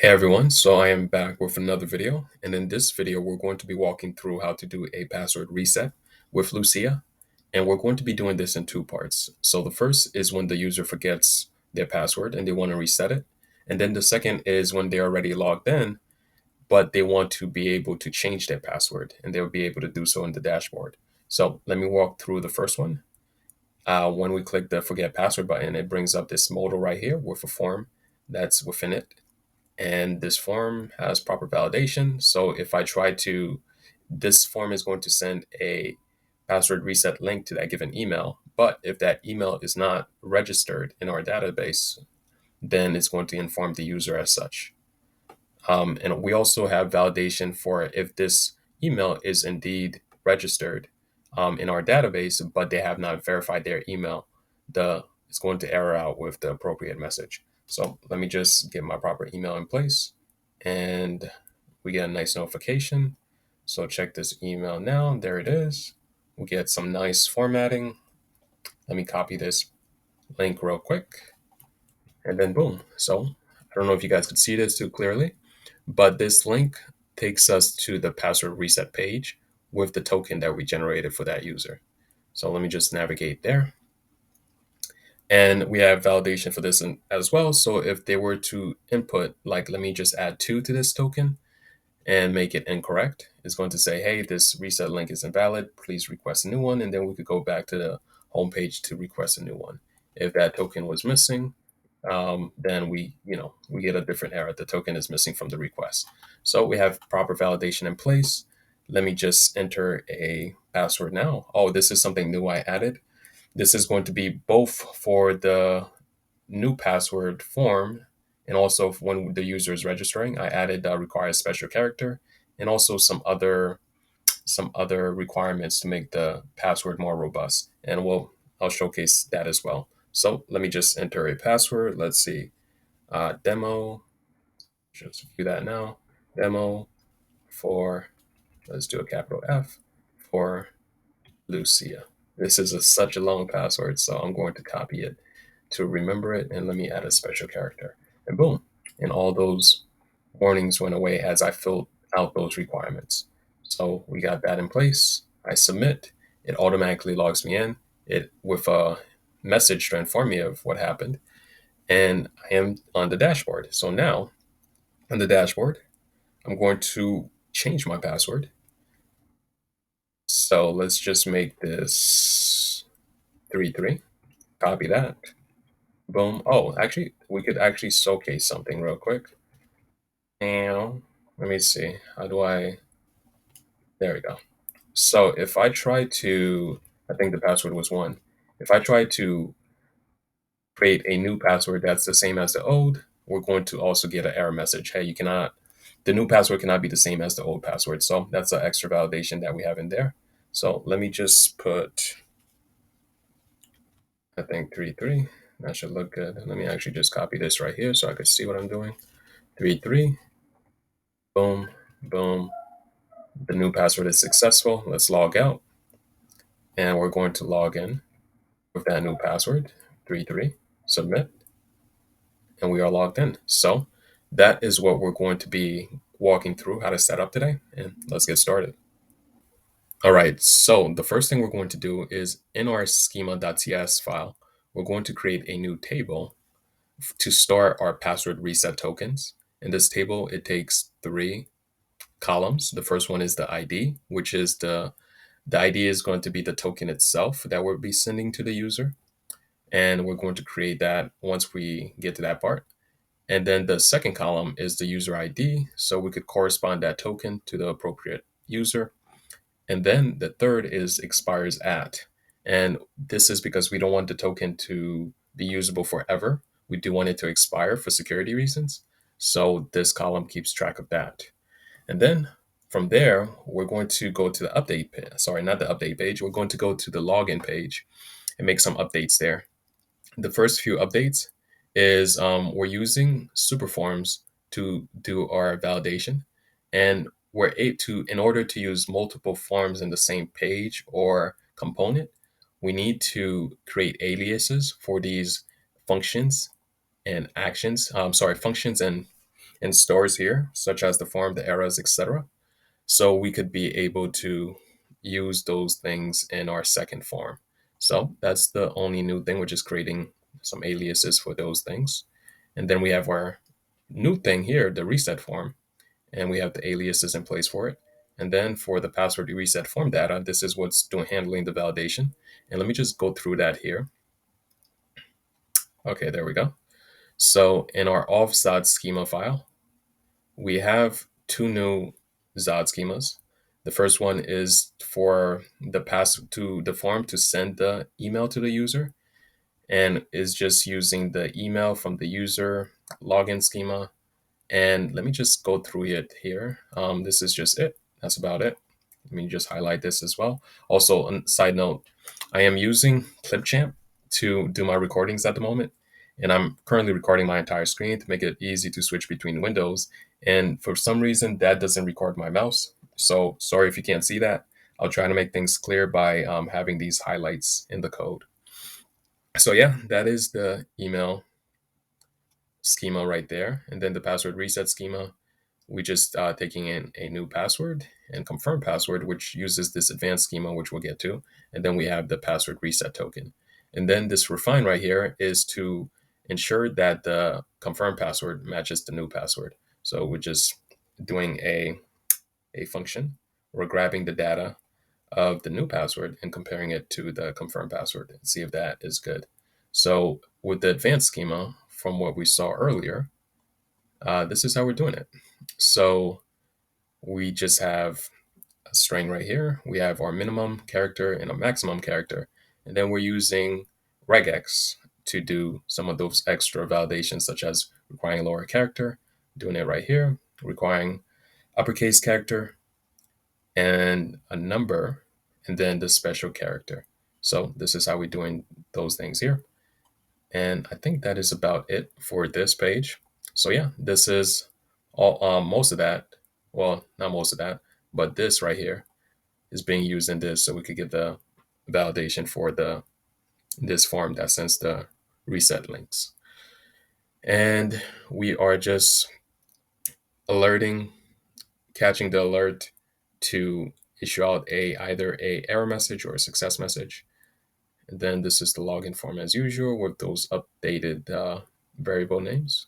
Hey everyone, so I am back with another video, and in this video we're going to be walking through how to do a password reset with Lucia, and we're going to be doing this in two parts. So the first is when the user forgets their password and they want to reset it, and then the second is when they're already logged in, but they want to be able to change their password, and they'll be able to do so in the dashboard. So let me walk through the first one. When we click the forget password button, it brings up this modal right here with a form that's within it, and this form has proper validation. So if I try to, this form is going to send a password reset link to that given email. But if that email is not registered in our database, then it's going to inform the user as such. And we also have validation for if this email is indeed registered in our database, but they have not verified their email, it's going to error out with the appropriate message. So let me just get my proper email in place, and we get a nice notification. So check this email now. There it is. We get some nice formatting. Let me copy this link real quick, and then boom. So I don't know if you guys could see this too clearly, but this link takes us to the password reset page with the token that we generated for that user. So let me just navigate there. And we have validation for this as well. So if they were to input, like, let me just add 2 to this token and make it incorrect, it's going to say, hey, this reset link is invalid. Please request a new one. And then we could go back to the home page to request a new one. If that token was missing, then we get a different error. The token is missing from the request. So we have proper validation in place. Let me just enter a password now. Oh, this is something new I added. This is going to be both for the new password form and also when the user is registering. I added require a special character and also some other requirements to make the password more robust. And I'll showcase that as well. So let me just enter a password. Let's see, demo. Just view that now. Demo for, let's do a capital F for Lucia. This is such a long password, so I'm going to copy it to remember it, and let me add a special character. And boom, and all those warnings went away as I filled out those requirements. So we got that in place. I submit. It automatically logs me in it with a message to inform me of what happened. And I am on the dashboard. So now on the dashboard, I'm going to change my password. So let's just make this 3-3. Copy that. Boom. Oh, actually, we could actually showcase something real quick. And let me see. How do I? There we go. So if I try to, I think the password was 1. If I try to create a new password that's the same as the old, we're going to also get an error message. Hey, the new password cannot be the same as the old password. So that's an extra validation that we have in there. So let me just put, I think 3-3. That should look good. Let me actually just copy this right here so I can see what I'm doing. 3-3. Boom, boom. The new password is successful. Let's log out. And we're going to log in with that new password, 3-3, submit, and we are logged in. So that is what we're going to be walking through how to set up today. And let's get started. All right, so the first thing we're going to do is in our schema.ts file, we're going to create a new table to store our password reset tokens. In this table, it takes 3 columns. The first one is the ID, which is the ID is going to be the token itself that we'll be sending to the user. And we're going to create that once we get to that part. And then the second column is the user ID. So we could correspond that token to the appropriate user. And then the third is expires at. And this is because we don't want the token to be usable forever. We do want it to expire for security reasons. So this column keeps track of that. And then from there, we're going to go to the update page. Sorry, not the update page. We're going to go to the login page and make some updates there. The first few updates is we're using Superforms to do our validation. And we're able to, in order to use multiple forms in the same page or component, we need to create aliases for these functions and actions. Functions and in stores here, such as the form, the eras, etc. So we could be able to use those things in our second form. So that's the only new thing, which is creating some aliases for those things. And then we have our new thing here, the reset form, and we have the aliases in place for it. And then for the password reset form data, this is what's doing handling the validation. And let me just go through that here. Okay, there we go. So in our auth schema file, we have two new Zod schemas. The first one is for the pass to the form to send the email to the user, and is just using the email from the user login schema. And let me just go through it here. This is just it. That's about it. Let me just highlight this as well. Also, on side note, I am using Clipchamp to do my recordings at the moment. And I'm currently recording my entire screen to make it easy to switch between windows. And for some reason, that doesn't record my mouse. So sorry if you can't see that. I'll try to make things clear by having these highlights in the code. So yeah, that is the email schema right there. And then the password reset schema, we just taking in a new password and confirm password, which uses this advanced schema, which we'll get to. And then we have the password reset token. And then this refine right here is to ensure that the confirm password matches the new password. So we're just doing a function. We're grabbing the data of the new password and comparing it to the confirm password and see if that is good. So with the advanced schema, from what we saw earlier, this is how we're doing it. So we just have a string right here. We have our minimum character and a maximum character. And then we're using regex to do some of those extra validations, such as requiring lower character, doing it right here, requiring uppercase character and a number, and then the special character. So this is how we're doing those things here. And I think that is about it for this page. So yeah, this is all most of that. Well, not most of that, but this right here is being used in this, so we could get the validation for this form that sends the reset links. And we are just alerting, catching the alert to issue out either a error message or a success message. And then this is the login form as usual with those updated variable names.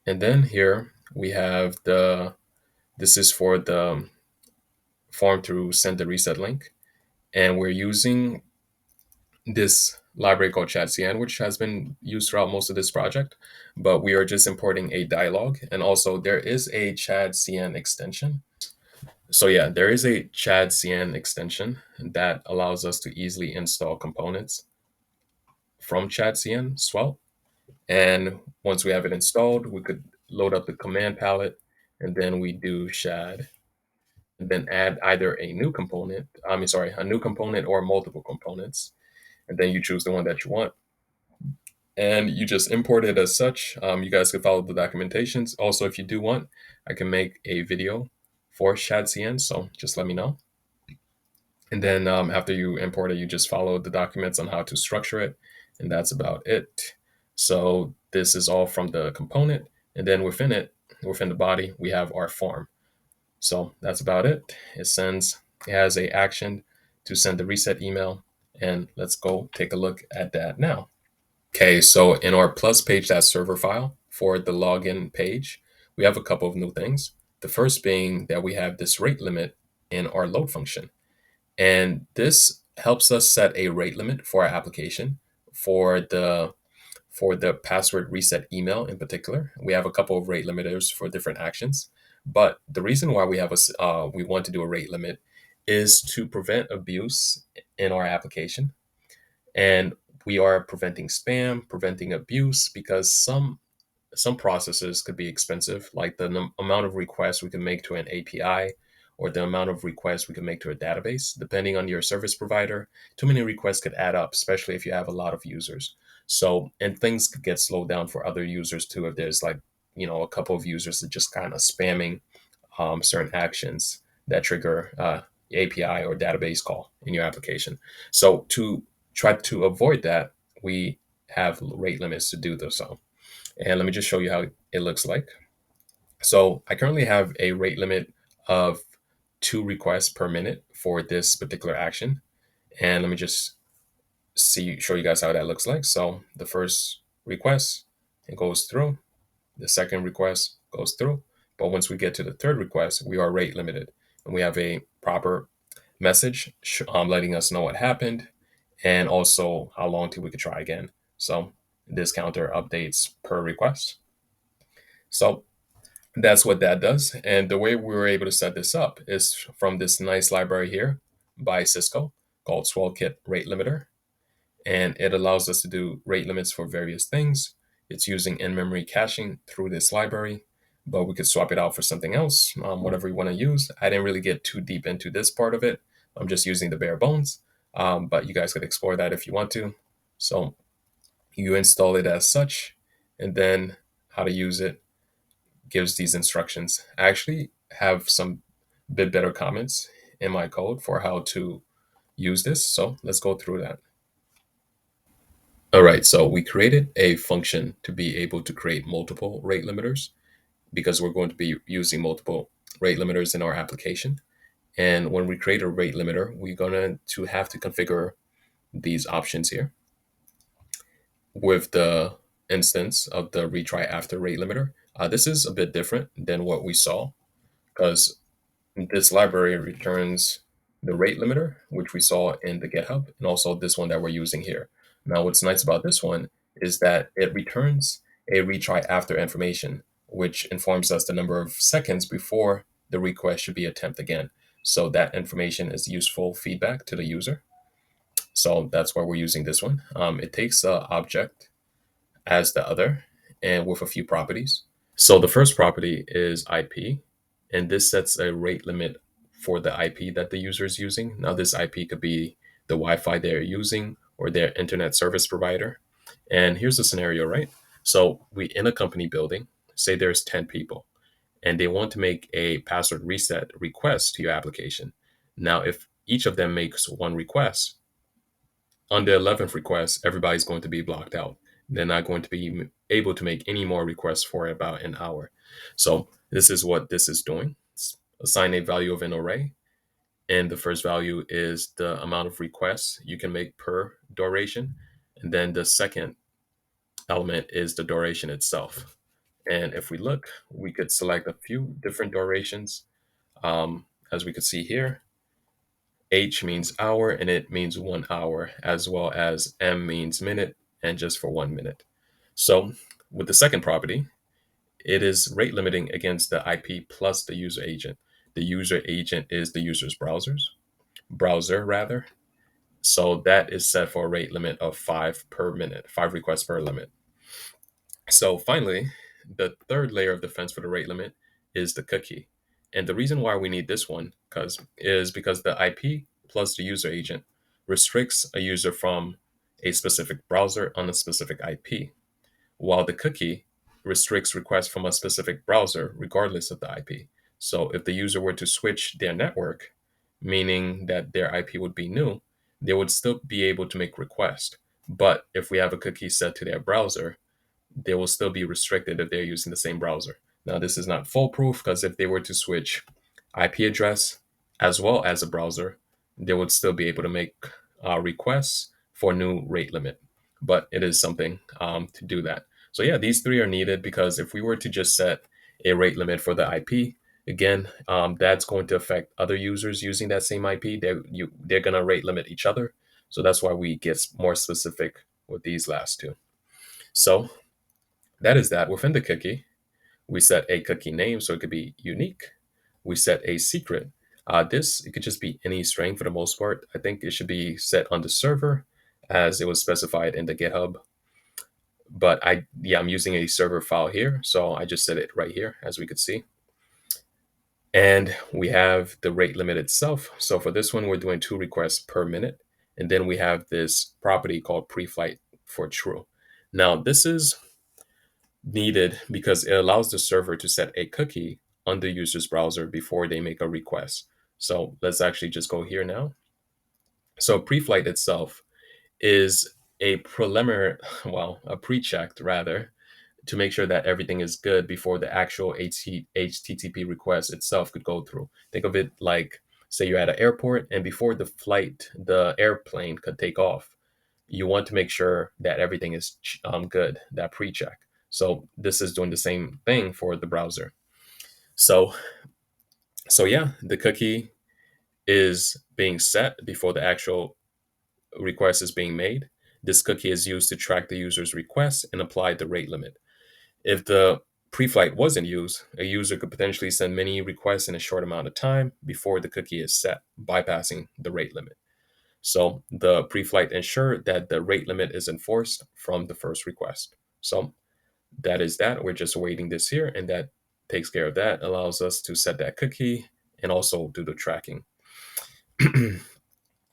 And then here we have this is for the form to send the reset link. And we're using this library called ChatCN, which has been used throughout most of this project, but we are just importing a dialog. And also there is a ChatCN extension. So yeah, there is a ChatCN extension that allows us to easily install components from ChatCN Svelte. And once we have it installed, we could load up the command palette, and then we do shad, and then add either a new component or multiple components. And then you choose the one that you want. And you just import it as such. You guys can follow the documentations. Also, if you do want, I can make a video for ShadCN, so just let me know. And then after you import it, you just follow the documents on how to structure it, and that's about it. So this is all from the component, and then within the body, we have our form. So that's about it. It has a action to send the reset email, and let's go take a look at that now. Okay, so in our plus page server file for the login page, we have a couple of new things. The first being that we have this rate limit in our load function. And this helps us set a rate limit for our application for the password reset email in particular. We have a couple of rate limiters for different actions. But the reason why we want to do a rate limit is to prevent abuse in our application. And we are preventing spam, preventing abuse, because some processes could be expensive, like the amount of requests we can make to an API or the amount of requests we can make to a database. Depending on your service provider, too many requests could add up, especially if you have a lot of users. So, and things could get slowed down for other users too, if there's a couple of users that just kind of spamming certain actions that trigger API or database call in your application. So to try to avoid that, we have rate limits to do this. So, And let me just show you how it looks like. So I currently have a rate limit of 2 requests per minute for this particular action. And let me just show you guys how that looks like. So the first request, it goes through. The second request goes through. But once we get to the third request, we are rate limited. And we have a proper message letting us know what happened and also how long till we could try again. So this counter updates per request. So that's what that does. And the way we were able to set this up is from this nice library here by Cisco called SvelteKit Rate Limiter. And it allows us to do rate limits for various things. It's using in-memory caching through this library, but we could swap it out for something else, whatever you want to use. I didn't really get too deep into this part of it. I'm just using the bare bones, but you guys could explore that if you want to. So you install it as such, and then how to use it gives these instructions. I actually have some bit better comments in my code for how to use this. So let's go through that. All right, so we created a function to be able to create multiple rate limiters because we're going to be using multiple rate limiters in our application. And when we create a rate limiter, we're going to have to configure these options here with the instance of the retry after rate limiter. This is a bit different than what we saw because this library returns the rate limiter, which we saw in the GitHub, and also this one that we're using here. Now, what's nice about this one is that it returns a retry after information, which informs us the number of seconds before the request should be attempted again. So that information is useful feedback to the user. So that's why we're using this one. It takes an object as the other and with a few properties. So the first property is IP, and this sets a rate limit for the IP that the user is using. Now, this IP could be the Wi-Fi they're using or their internet service provider. And here's the scenario, right? So we in a company building, say there's 10 people, and they want to make a password reset request to your application. Now, if each of them makes one request, on the 11th request, everybody's going to be blocked out. They're not going to be able to make any more requests for about an hour. So this is what this is doing. Assign a value of an array. And the first value is the amount of requests you can make per duration. And then the second element is the duration itself. And if we look, we could select a few different durations. As we could see here, H means hour and it means 1 hour, as well as M means minute and just for 1 minute. So with the second property, it is rate limiting against the IP plus the user agent. The user agent is the user's browser rather. So that is set for a rate limit of 5 per minute, 5 requests per limit. So finally, the third layer of defense for the rate limit is the cookie. And the reason why we need this one is because the IP plus the user agent restricts a user from a specific browser on a specific IP, while the cookie restricts requests from a specific browser regardless of the IP. So if the user were to switch their network, meaning that their IP would be new, they would still be able to make requests. But if we have a cookie set to their browser, they will still be restricted if they're using the same browser. Now, this is not foolproof because if they were to switch IP address as well as a browser, they would still be able to make requests for new rate limit. But it is something to do that. So yeah, these three are needed because if we were to just set a rate limit for the IP, again, that's going to affect other users using that same IP. They're going to rate limit each other. So that's why we get more specific with these last two. So that is that. Within the cookie, we set a cookie name, so it could be unique. We set a secret. This, it could just be any string for the most part. I think it should be set on the server as it was specified in the GitHub. But I'm using a server file here, so I just set it right here, as we could see. And we have the rate limit itself. So for this one, we're doing 2 requests per minute. And then we have this property called preflight for true. Now, this is needed because it allows the server to set a cookie on the user's browser before they make a request. So let's actually just go here now. So preflight itself is a preliminary, well, a pre-checked rather, to make sure that everything is good before the actual HTTP request itself could go through. Think of it like, say you're at an airport, and before the airplane could take off, you want to make sure that everything is good, that pre-check. So this is doing the same thing for the browser. So yeah, the cookie is being set before the actual request is being made. This cookie is used to track the user's request and apply the rate limit. If the pre-flight wasn't used, a user could potentially send many requests in a short amount of time before the cookie is set, bypassing the rate limit. So the pre-flight ensure that the rate limit is enforced from the first request. So that is that. We're just awaiting this here, and that takes care of that, allows us to set that cookie and also do the tracking.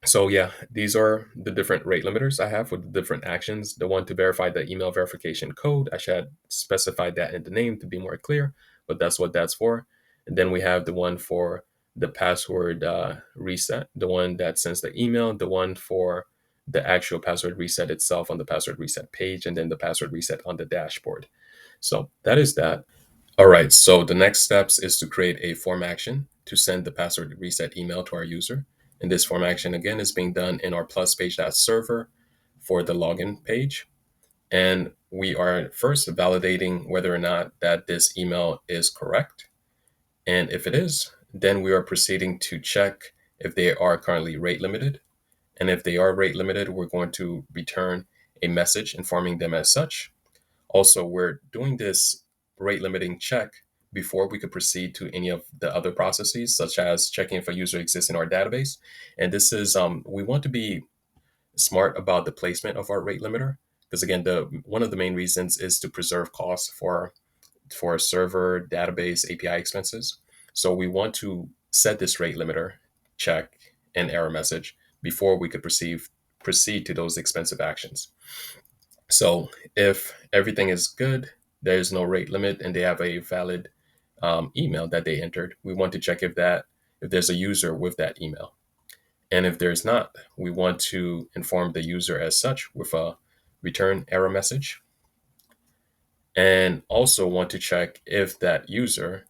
So yeah, these are the different rate limiters I have with the different actions. The one to verify the email verification code, I should specify that in the name to be more clear, but that's what that's for. And then we have the one for the password reset, the one that sends the email, the one for the actual password reset itself on the password reset page, and then the password reset on the dashboard. So that is that. All right, so the next steps is to create a form action to send the password reset email to our user. And this form action, again, is being done in our plus page.server for the login page. And we are first validating whether or not that this email is correct. And if it is, then we are proceeding to check if they are currently rate limited. And if they are rate limited, we're going to return a message informing them as such. Also, we're doing this rate limiting check before we could proceed to any of the other processes, such as checking if a user exists in our database. And this is, we want to be smart about the placement of our rate limiter, because again, the one of the main reasons is to preserve costs for server, database, API expenses. So we want to set this rate limiter check and error message before we could proceed to those expensive actions. So if everything is good, there's no rate limit, and they have a valid email that they entered, we want to check if there's a user with that email. And if there's not, we want to inform the user as such with a return error message. And also want to check if that user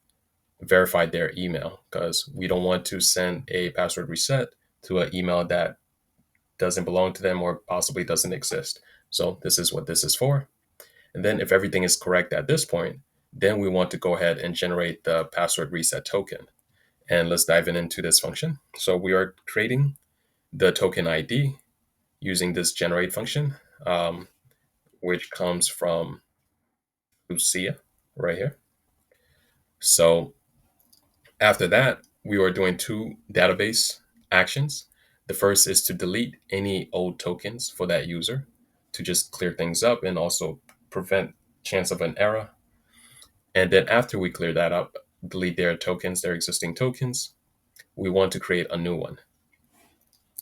verified their email, because we don't want to send a password reset to an email that doesn't belong to them or possibly doesn't exist. So this is what this is for. And then if everything is correct at this point, then we want to go ahead and generate the password reset token. And let's dive into this function. So we are creating the token ID using this generate function, which comes from Lucia right here. So after that, we are doing two database actions. The first is to delete any old tokens for that user to just clear things up and also prevent chance of an error. And then after we clear that up, delete their tokens, their existing tokens, we want to create a new one.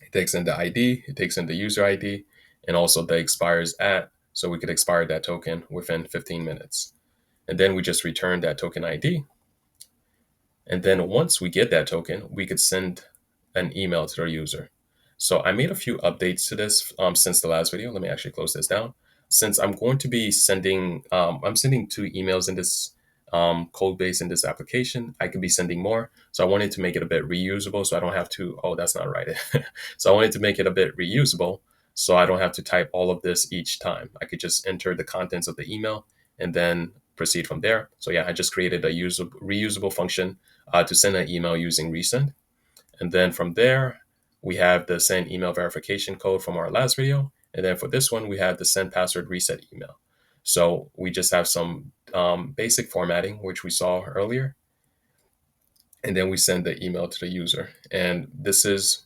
It takes in the ID, it takes in the user ID, and also the expires at, so we could expire that token within 15 minutes. And then we just return that token ID. And then once we get that token, we could send an email to our user. So I made a few updates to this since the last video. Let me actually close this down. Since I'm going to be sending, I'm sending two emails in this code base in this application. I could be sending more. So I wanted to make it a bit reusable so I don't have to, oh, that's not right. So I wanted to make it a bit reusable so I don't have to type all of this each time. I could just enter the contents of the email and then proceed from there. So yeah, I just created a reusable function to send an email using resend. And then from there, we have the send email verification code from our last video. And then for this one, we have the send password reset email. So we just have some basic formatting, which we saw earlier. And then we send the email to the user. And this is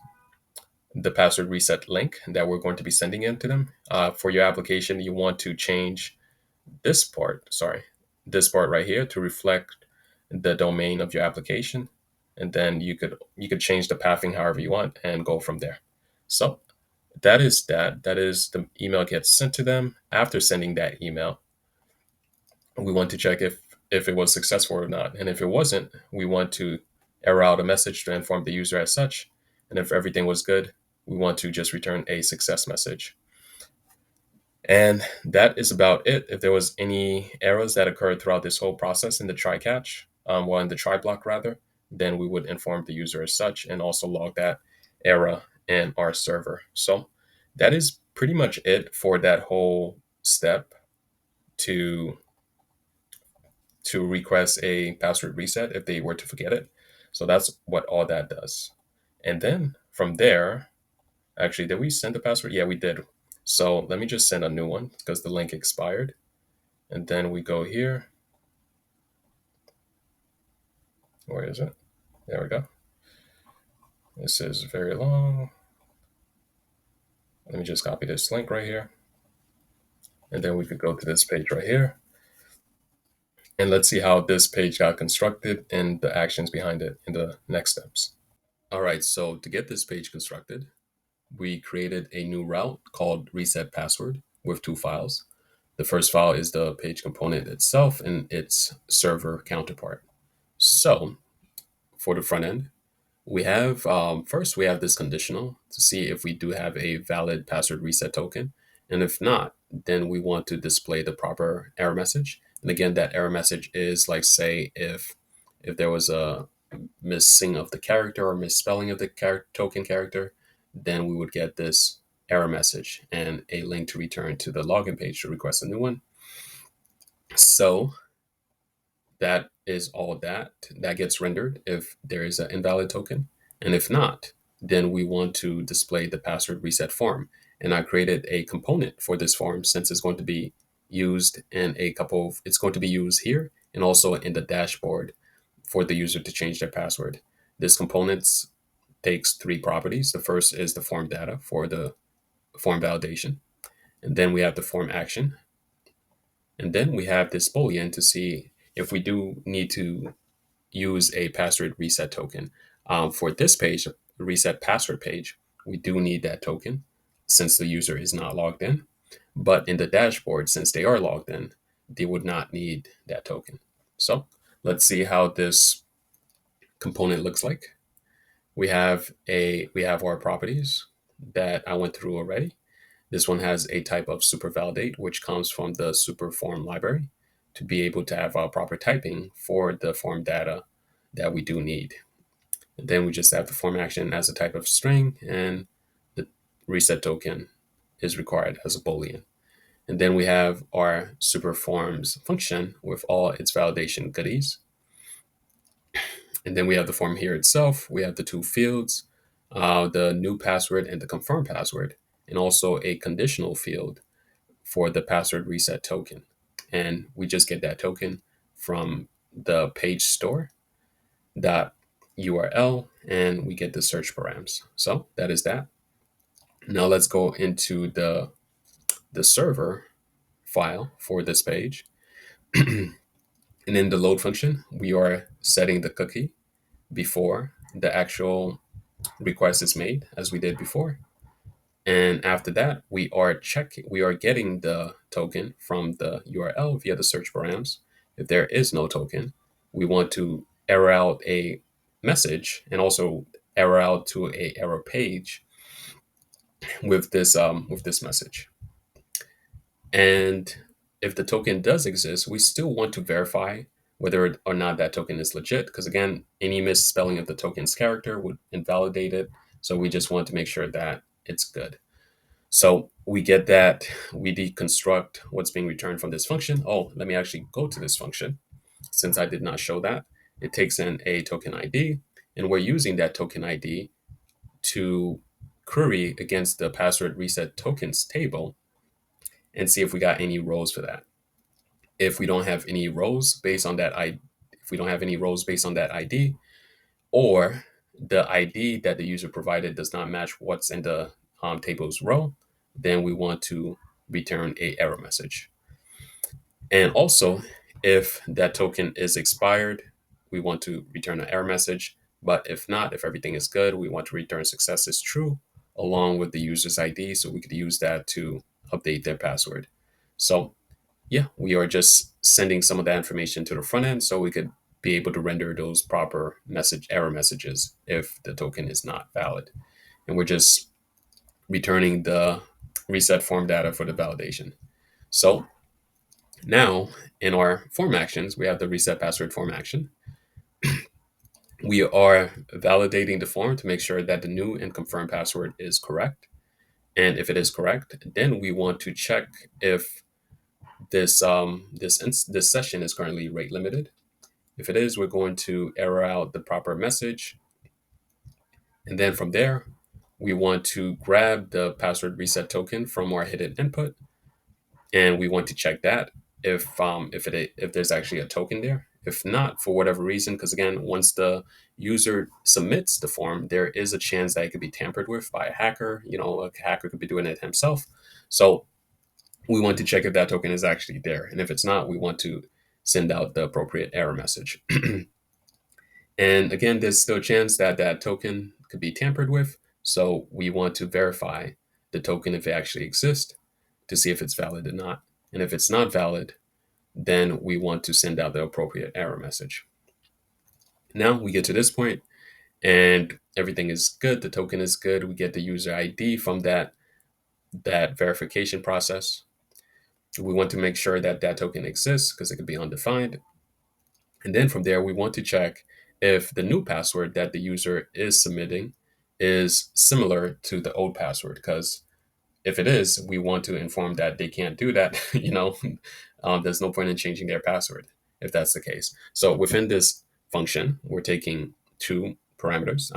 the password reset link that we're going to be sending in to them. For your application, you want to change this part right here to reflect the domain of your application. And then you could change the pathing however you want and go from there. So that is the email gets sent to them. After sending that email, we want to check if it was successful or not. And if it wasn't, we want to error out a message to inform the user as such. And if everything was good, we want to just return a success message. And that is about it. If there was any errors that occurred throughout this whole process in the try catch, well, in the try block rather, then we would inform the user as such and also log that error in our server. So that is pretty much it for that whole step to request a password reset if they were to forget it. So that's what all that does. And then from there, actually, did we send the password? Yeah, we did. So let me just send a new one because the link expired. And then we go here. Where is it? There we go. This is very long. Let me just copy this link right here. And then we could go to this page right here. And let's see how this page got constructed and the actions behind it in the next steps. All right, so to get this page constructed, we created a new route called reset password with two files. The first file is the page component itself and its server counterpart. So for the front end, we have first we have this conditional to see if we do have a valid password reset token, and if not, then we want to display the proper error message. And again, that error message is like, say, if there was a missing of the character or misspelling of the token character, then we would get this error message and a link to return to the login page to request a new one. So that is all that gets rendered if there is an invalid token. And if not, then we want to display the password reset form. And I created a component for this form since it's going to be used in it's going to be used here and also in the dashboard for the user to change their password. This component takes three properties. The first is the form data for the form validation. And then we have the form action. And then we have this boolean to see if we do need to use a password reset token. For this page, the reset password page, we do need that token since the user is not logged in. But in the dashboard, since they are logged in, they would not need that token. So let's see how this component looks like. We have our properties that I went through already. This one has a type of super validate, which comes from the super form library to be able to have our proper typing for the form data that we do need. And then we just have the form action as a type of string, and the reset token is required as a boolean. And then we have our super forms function with all its validation goodies. And then we have the form here itself. We have the two fields, the new password and the confirm password, and also a conditional field for the password reset token. And we just get that token from the page store dot URL, and we get the search params. So that is that. Now let's go into the server file for this page. And in the load function, we are setting the cookie before the actual request is made, as we did before. And after that, we are getting the token from the URL via the search params. If there is no token, we want to error out a message and also error out to a error page with this message. And if the token does exist, we still want to verify whether or not that token is legit, because again, any misspelling of the token's character would invalidate it. So we just want to make sure that it's good. So we get that, we deconstruct what's being returned from this function. Oh, let me actually go to this function since I did not show that. It takes in a token ID, and we're using that token ID to query against the password reset tokens table and see if we got any rows for that. If we don't have any rows based on that ID, or the ID that the user provided does not match what's in the table's row, then we want to return a error message. And also, if that token is expired, we want to return an error message. But if not, if everything is good, we want to return success is true along with the user's ID, so we could use that to update their password. So yeah, we are just sending some of that information to the front end so we could be able to render those proper error messages if the token is not valid. And we're just returning the reset form data for the validation. So now in our form actions, we have the reset password form action. We are validating the form to make sure that the new and confirmed password is correct. And if it is correct, then we want to check if this session is currently rate limited. If it is, we're going to error out the proper message. And then from there, we want to grab the password reset token from our hidden input, and we want to check that if there's actually a token there. If not, for whatever reason, because again, once the user submits the form, there is a chance that it could be tampered with by a hacker. A hacker could be doing it himself. So we want to check if that token is actually there. And if it's not, we want to send out the appropriate error message. And again, there's still a chance that that token could be tampered with. So we want to verify the token if it actually exists to see if it's valid or not. And if it's not valid, then we want to send out the appropriate error message. Now we get to this point and everything is good. The token is good. We get the user ID from that verification process. We want to make sure that that token exists because it could be undefined. And then from there, we want to check if the new password that the user is submitting is similar to the old password. Because if it is, we want to inform that they can't do that. There's no point in changing their password if that's the case. So within this function, we're taking two parameters,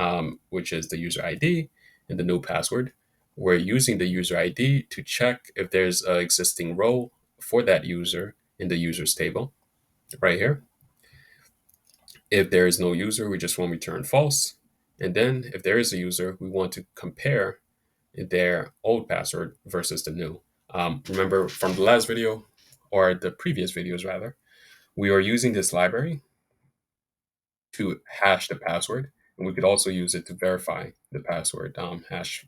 which is the user ID and the new password. We're using the user ID to check if there's an existing row for that user in the users table right here. If there is no user, we just want to return false. And then if there is a user, we want to compare their old password versus the new. Remember from the last video, or the previous videos rather, we are using this library to hash the password. And we could also use it to verify the password hash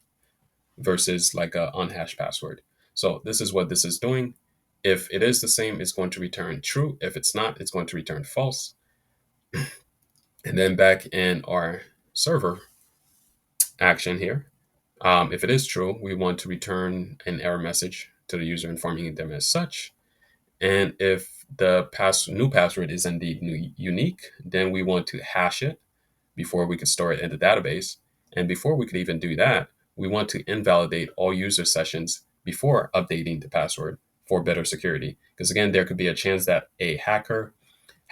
versus like a unhashed password. So this is what this is doing. If it is the same, it's going to return true. If it's not, it's going to return false. And then back in our server action here, if it is true, we want to return an error message to the user informing them as such. And if the new password is indeed unique, then we want to hash it before we could store it in the database. And before we could even do that, we want to invalidate all user sessions before updating the password for better security. Because again, there could be a chance that a hacker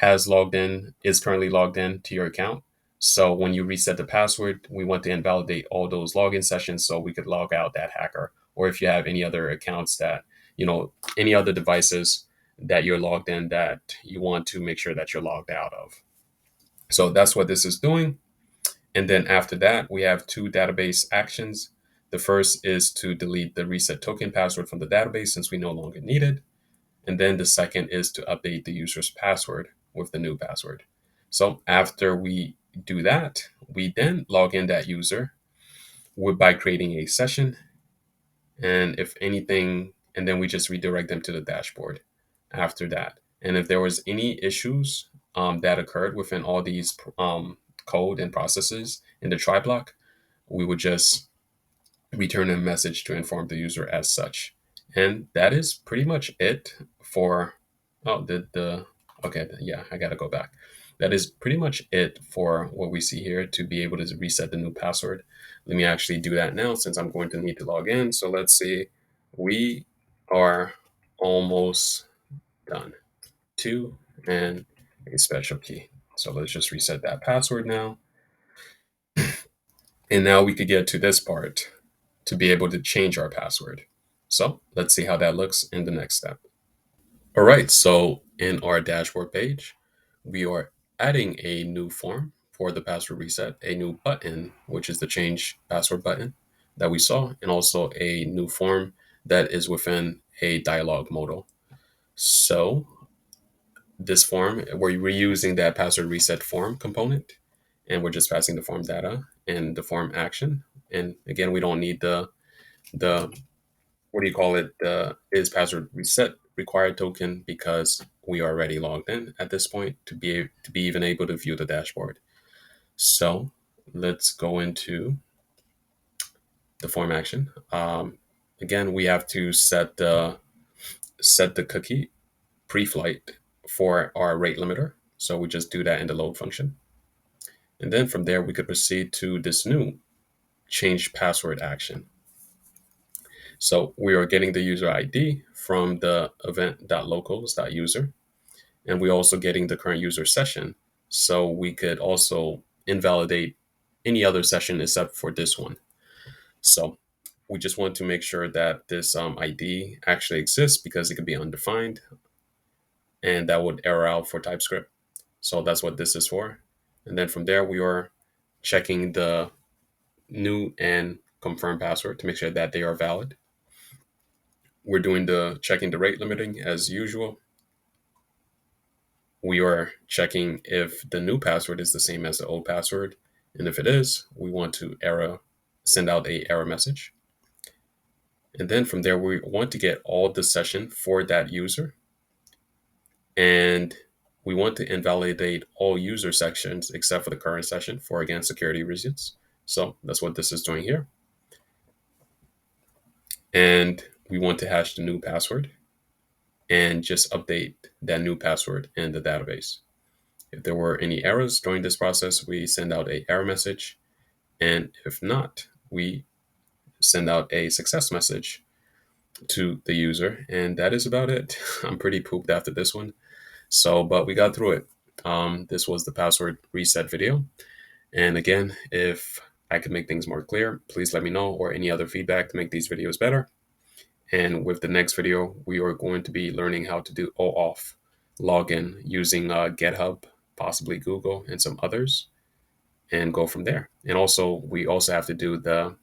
is currently logged in to your account. So when you reset the password, we want to invalidate all those login sessions so we could log out that hacker. Or if you have any other accounts that, any other devices that you're logged in that you want to make sure that you're logged out of. So that's what this is doing. And then after that, we have two database actions. The first is to delete the reset token password from the database since we no longer need it. And then the second is to update the user's password with the new password. So after we do that, we then log in that user by creating a session. And if anything, and then we just redirect them to the dashboard after that. And if there was any issues that occurred within all these code and processes in the try block, we would just return a message to inform the user as such. And that is pretty much it for, okay, yeah, I gotta go back. That is pretty much it for what we see here to be able to reset the new password. Let me actually do that now since I'm going to need to log in. So let's see, we are almost done. 2 and a special key. So let's just reset that password now. And now we could get to this part to be able to change our password. So let's see how that looks in the next step. All right, so in our dashboard page, we are adding a new form for the password reset, a new button, which is the change password button that we saw, and also a new form that is within a dialog modal. So this form, we're reusing that password reset form component, and we're just passing the form data and the form action. And again, we don't need the what do you call it, the is password reset required token because we are already logged in at this point to be even able to view the dashboard. So let's go into the form action. again, we have to set the cookie pre-flight for our rate limiter. So we just do that in the load function. And then from there, we could proceed to this new change password action. So we are getting the user ID from the event.locals.user, and we're also getting the current user session. So we could also invalidate any other session except for this one. So we just want to make sure that this ID actually exists because it could be undefined, and that would error out for TypeScript. So that's what this is for. And then from there, we are checking the new and confirm password to make sure that they are valid. We're doing the checking the rate limiting as usual. We are checking if the new password is the same as the old password. And if it is, we want to send out a error message. And then from there, we want to get all the session for that user. And we want to invalidate all user sections except for the current session for, again, security reasons. So that's what this is doing here. And we want to hash the new password and just update that new password in the database. If there were any errors during this process, we send out a error message. And if not, we send out a success message to the user. And that is about it. I'm pretty pooped after this one. So, but we got through it. This was the password reset video. And again, if I could make things more clear, please let me know, or any other feedback to make these videos better. And with the next video, we are going to be learning how to do OAuth login using GitHub, possibly Google, and some others, and go from there. And also, we also have to do the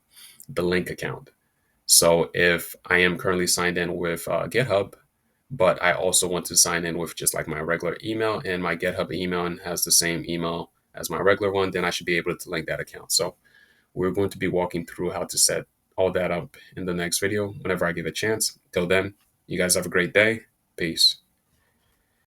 link account. So if I am currently signed in with GitHub, but I also want to sign in with just like my regular email, and my GitHub email has the same email as my regular one, then I should be able to link that account. So we're going to be walking through how to set all that up in the next video whenever I get a chance. Till then, you guys have a great day. Peace.